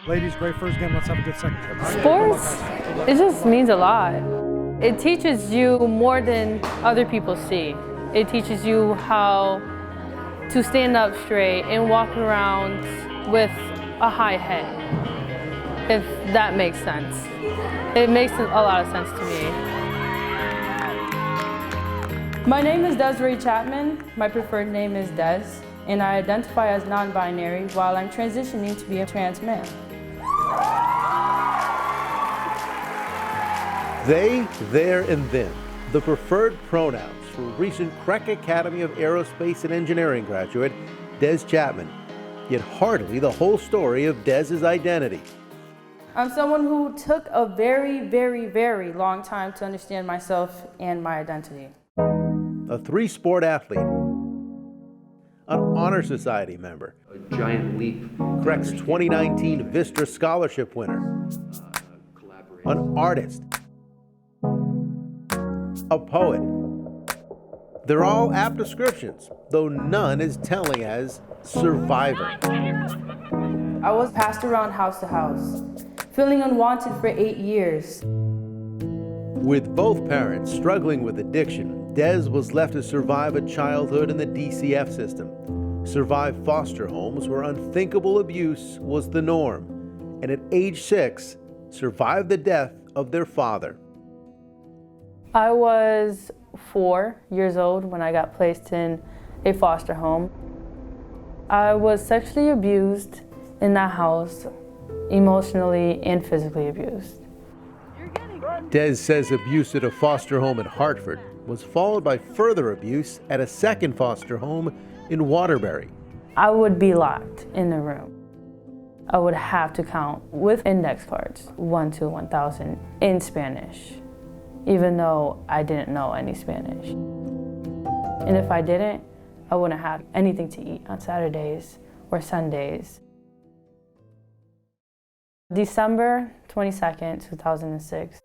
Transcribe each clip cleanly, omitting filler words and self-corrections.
Ladies, great first game. Let's have a good second game. Sports, it just means a lot. It teaches you more than other people see. It teaches you how to stand up straight and walk around with a high head, if that makes sense. It makes a lot of sense to me. My name is Dez Chapman. My preferred name is Dez, and I identify as non-binary while I'm transitioning to be a trans man. They, there, and them, the preferred pronouns for recent CREC Academy of Aerospace and Engineering graduate Dez Chapman, yet hardly the whole story of Dez's identity. I'm someone who took a very, very, very long time to understand myself and my identity. A three-sport athlete, an honor society member, a giant leap, CREC's 2019 Vistra Scholarship winner, an artist, a poet. They're all apt descriptions, though none as telling as survivor. I was passed around house to house, feeling unwanted for 8 years. With both parents struggling with addiction, Dez was left to survive a childhood in the DCF system, survive foster homes where unthinkable abuse was the norm, and at age 6, survive the death of their father. I was 4 years old when I got placed in a foster home. I was sexually abused in that house, emotionally and physically abused. Dez says abuse at a foster home in Hartford was followed by further abuse at a second foster home in Waterbury. I would be locked in the room. I would have to count with index cards, 1 to 1,000 in Spanish, even though I didn't know any Spanish. And if I didn't, I wouldn't have anything to eat on Saturdays or Sundays. December 22nd, 2006,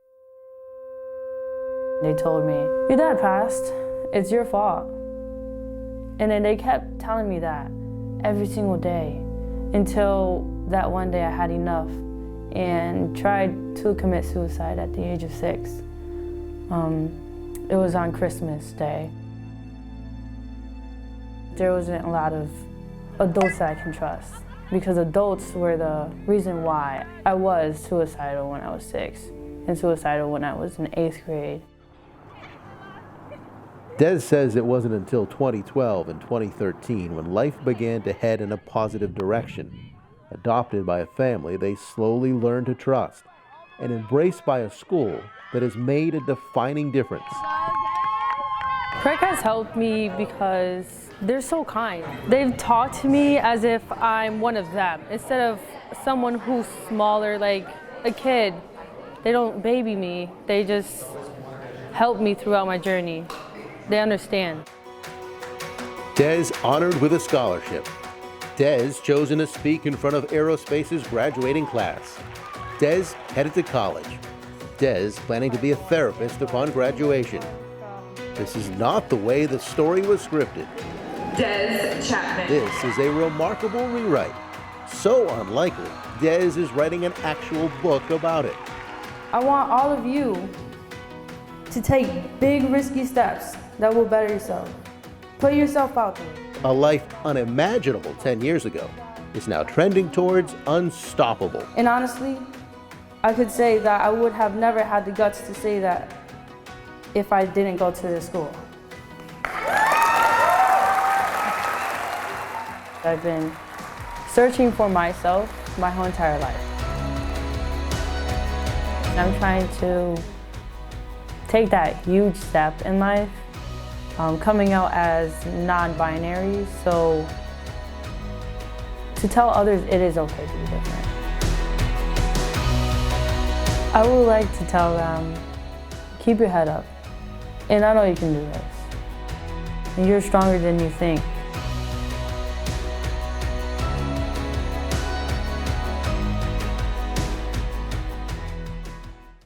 they told me, "Your dad passed, it's your fault." And then they kept telling me that every single day until that one day I had enough and tried to commit suicide at the age of 6. It was on Christmas Day. There wasn't a lot of adults that I can trust because adults were the reason why I was suicidal when I was 6 and suicidal when I was in 8th grade. Dez says it wasn't until 2012 and 2013 when life began to head in a positive direction. Adopted by a family they slowly learned to trust, and embraced by a school that has made a defining difference. CREC has helped me because they're so kind. They've talked to me as if I'm one of them, instead of someone who's smaller, like a kid. They don't baby me, they just help me throughout my journey. They understand. Dez honored with a scholarship. Dez chosen to speak in front of Aerospace's graduating class. Dez headed to college. Dez planning to be a therapist upon graduation. This is not the way the story was scripted. Dez Chapman. This is a remarkable rewrite. So unlikely, Dez is writing an actual book about it. I want all of you to take big, risky steps that will better yourself. Put yourself out there. A life unimaginable 10 years ago is now trending towards unstoppable. And honestly, I could say that I would have never had the guts to say that if I didn't go to this school. I've been searching for myself my whole entire life. I'm trying to take that huge step in life, coming out as non-binary, so to tell others it is okay to be different. I would like to tell them, keep your head up, and I know you can do this. And you're stronger than you think.